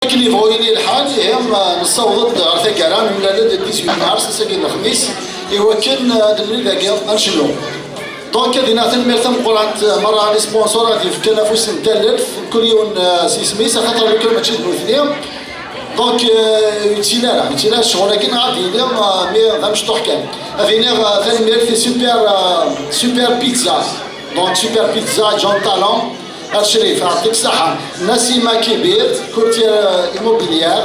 اللي بغاو يلي الحال هم نصوت على ثقران ولا لا 18 مارس ساكن الخميس يوكل الملي ذاك نشنو دونك هذه تنمير قرانت مره لي سبونسورات في التنافس نتلف كل يوم سيسميس خاطر بكل ماتشي الاثنين دونك يتيلا الشغل كي غادي اليوم مي غامش تحكم افينيغ تنمير في سوبر بيتزا دونك سوبر بيتزا جون طالون الشريف يعطيك الصحة. نسيمة كبير كورتير إيموبيليير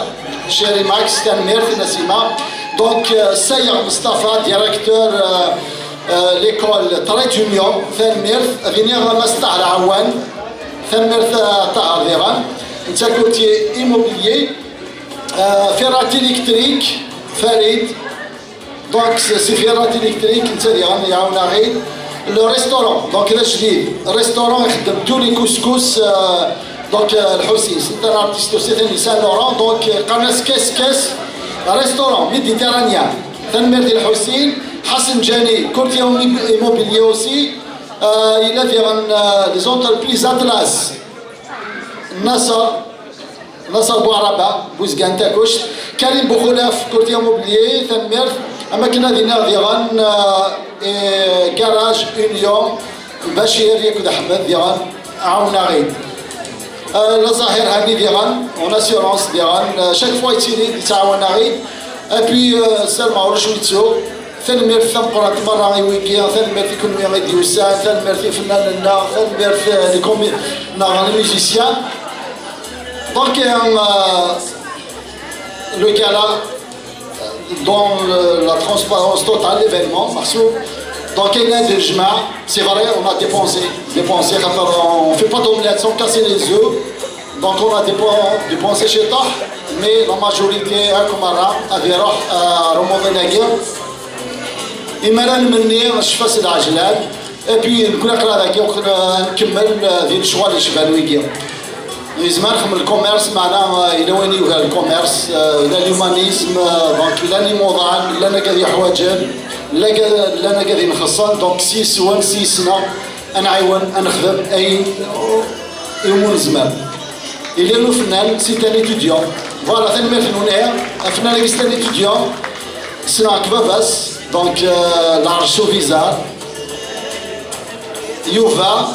شيري ماكس تنمير في نسيمة دونك السيد مصطفى ديريكتور ليكول تريد يونيون تنمير فينيغ مستعر عوان تنمير طهر ديغان انت كورتي إيموبيليي فيرات إلكتريك فريد دونك سي فيرات إلكتريك انت ديغان يعاونا غير لو ريستورون دونك هذا جديد ريستورون يخدم تو لي كوسكوس دونك الحسين سيت ان ارتيست سي ثاني سان لوران دونك قناص كاس ريستورون ميديتيرانيان تنمير ديال الحسين حسن جاني كورتي ايموبيليي اوسي الى فيغن لي زونتربريز اتلاس نصر بوعربه بوزكان تاكوشت كريم بوخلاف كورتي ايموبيليي تنمير اما كنا دينا ديغان كراج يونيون بشير ياكد احمد ديغان عاونا غيد الظاهر هاني ديغان اون اسيورونس ديغان شاك فوا يتيني يتعاونا غيد ابي سلمى ورشويتو ثنمير في قرات مرة ويكيا ثنمير في كل غادي يوسان ثنمير في فناننا ثنمير في لي كومي لي ميوزيسيان دونك لو كالا dans la transparence totale de l'événement. Donc il y a des juments, c'est vrai, on a dépensé, on ne fait pas d'omelette sans casser les œufs. Donc on a dépensé chez toi, mais la majorité, comme à Véroch, à Romovenagir, il m'a ramené un cheval de l'Ajlal, et puis nous avons نكمل الشغل اللي شغالوا يجيو. لازم نخدم الكوميرس معنا الى وين يوها الكوميرس الى الهيومانيزم دونك الى لي موضوعات الى انا كذي حوايج لا انا كذي نخصن دونك 6 سنه انا عيون نخدم اي يوم زمان الى لو فنان سي تاني اتيديون فوالا ثاني فنان فنان اللي ستاني اتيديون سنا كباباس دونك لارشو فيزار يوفا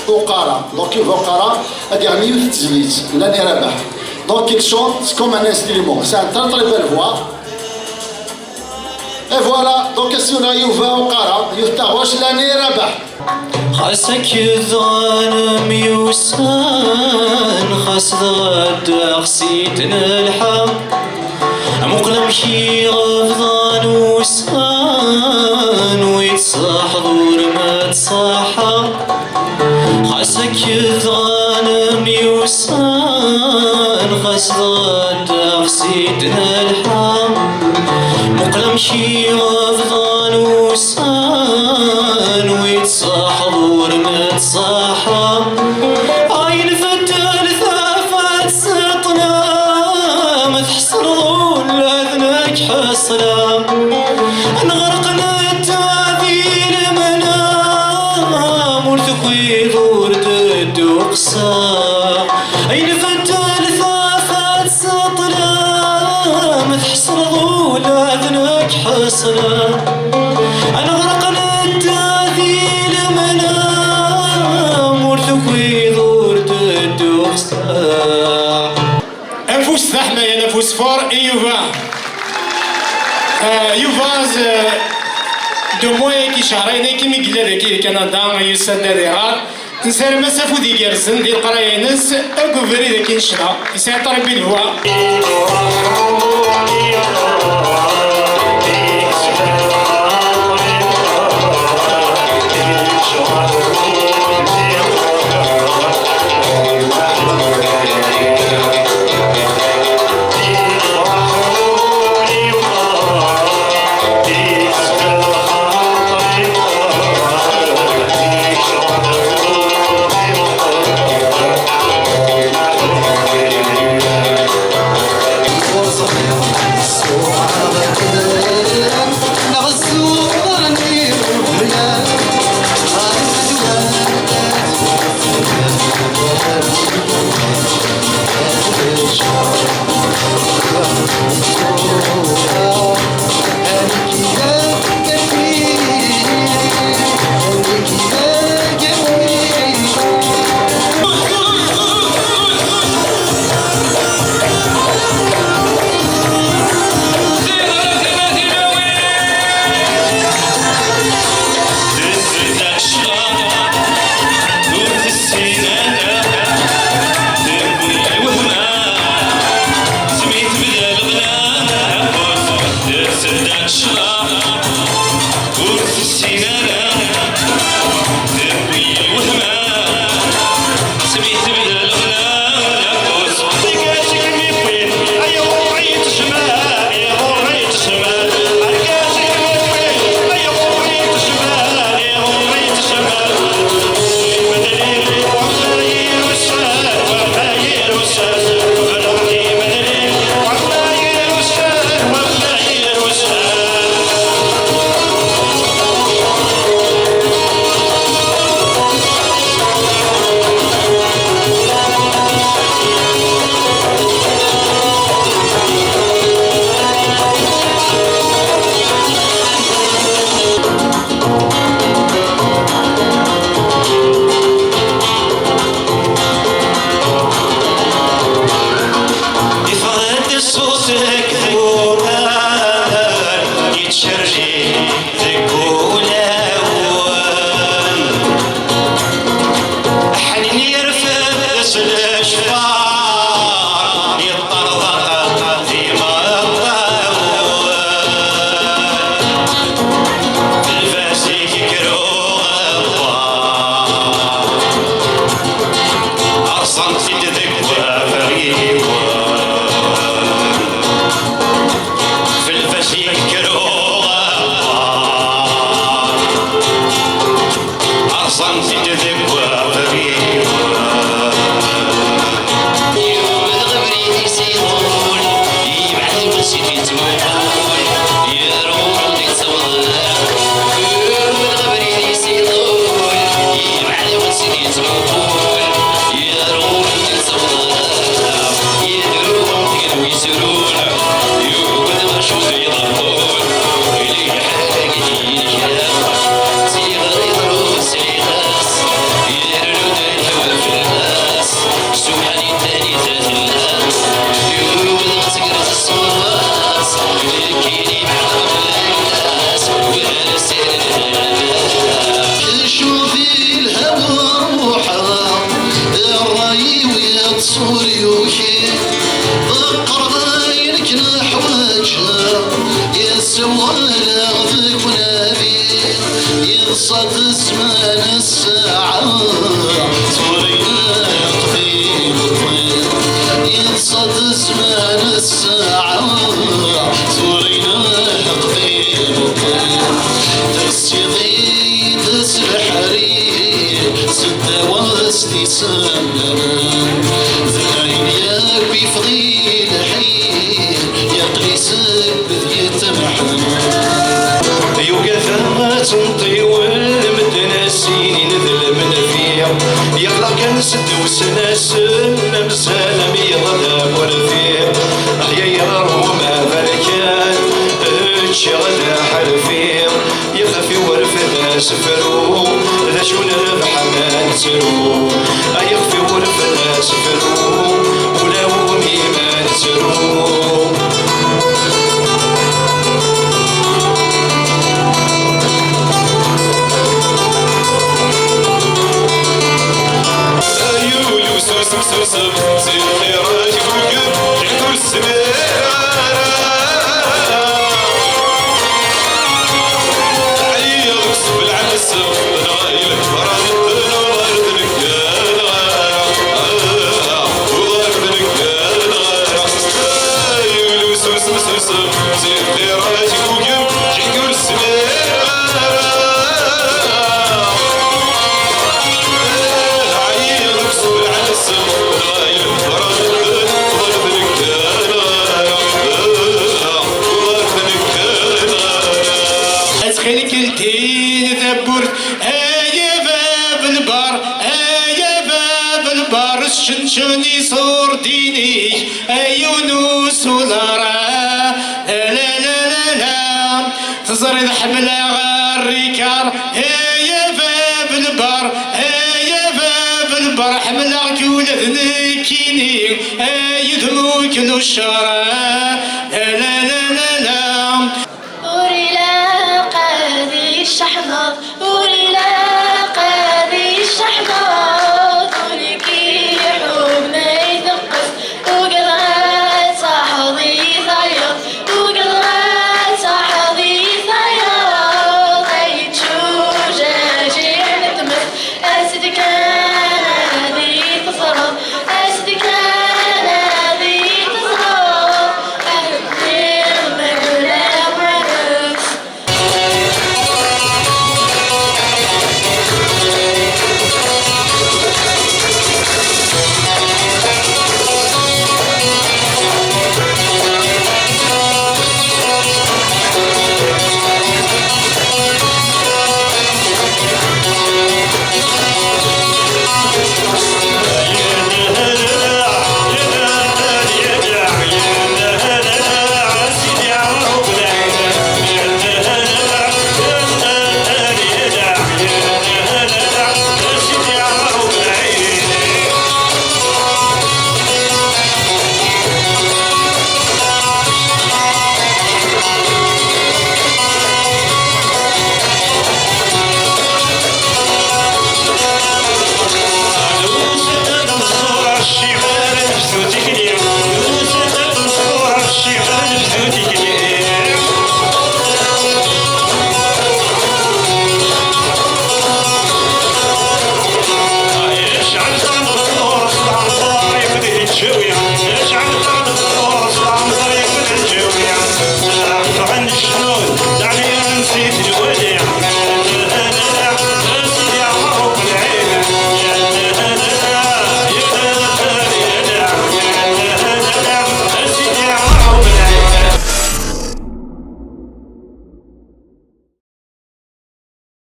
وقارا دونك يوفا وقارا هادي غنيو في التزليت لاني رابح دونك il chante comme un instrument c'est un très très belle voix et voilà donc si on a يوفا وقارا يفتحوش لاني رابح خاصك يظلم يوسان خاص غدا خسيتنا الحق مقلم شي غفضان وسان ويتصاحضوا ما تصاحب خاصك يظلم يوسان خاص غدا خسيتنا الحق مقلم شي غفضان وسان ويتصاحضوا ما تصاحب عين فتال ثافات سطنا ما تحصلوا لأذنك حصلا نغرقنا التعذير منام ورثقي دور تدوقسا عين فتال ثافات سطنا ما تحصلوا لأذنك حصلا نغرقنا التعذير منام ورثقي دور تدوقسا انفوس ثحنا يا نفوس فور يوفا يوفاز دو مويا كي شهرين كي ميقلا ذاكي كندا يسد ديرات نسال مسافو دي كارسن ديال قراينس اكوفري ذاكي نشنا يسعى طربي الهوا So صد زمان الساعة صورينا قضيب الطير ينصد زمان الساعة صورينا قضيب الطير تسيغي دس الحرير سدة وسطي سلمان ذاين ياكوي فغي الحير يقلي سبذ يتمحن يوقف تنطيول مدنا سينين ذلمن فيها يغلى كان سد وسناسم مسالم يظلم ولا فيه أحيا يرو ما بركان تشغل حرفيه يخفي ورفد سفرو ذا شو نربح ما نسرو يخفي ورفد سفرو ولا ومي ما نسرو خليك الدين ذبرت يا باب البار يا باب البار الشنشني صور ديني يونس ولارا لا لا لا لا تزرد حملة غاريكار يا باب البار يا باب البار حملة كولة ذنكيني يدموك نشارا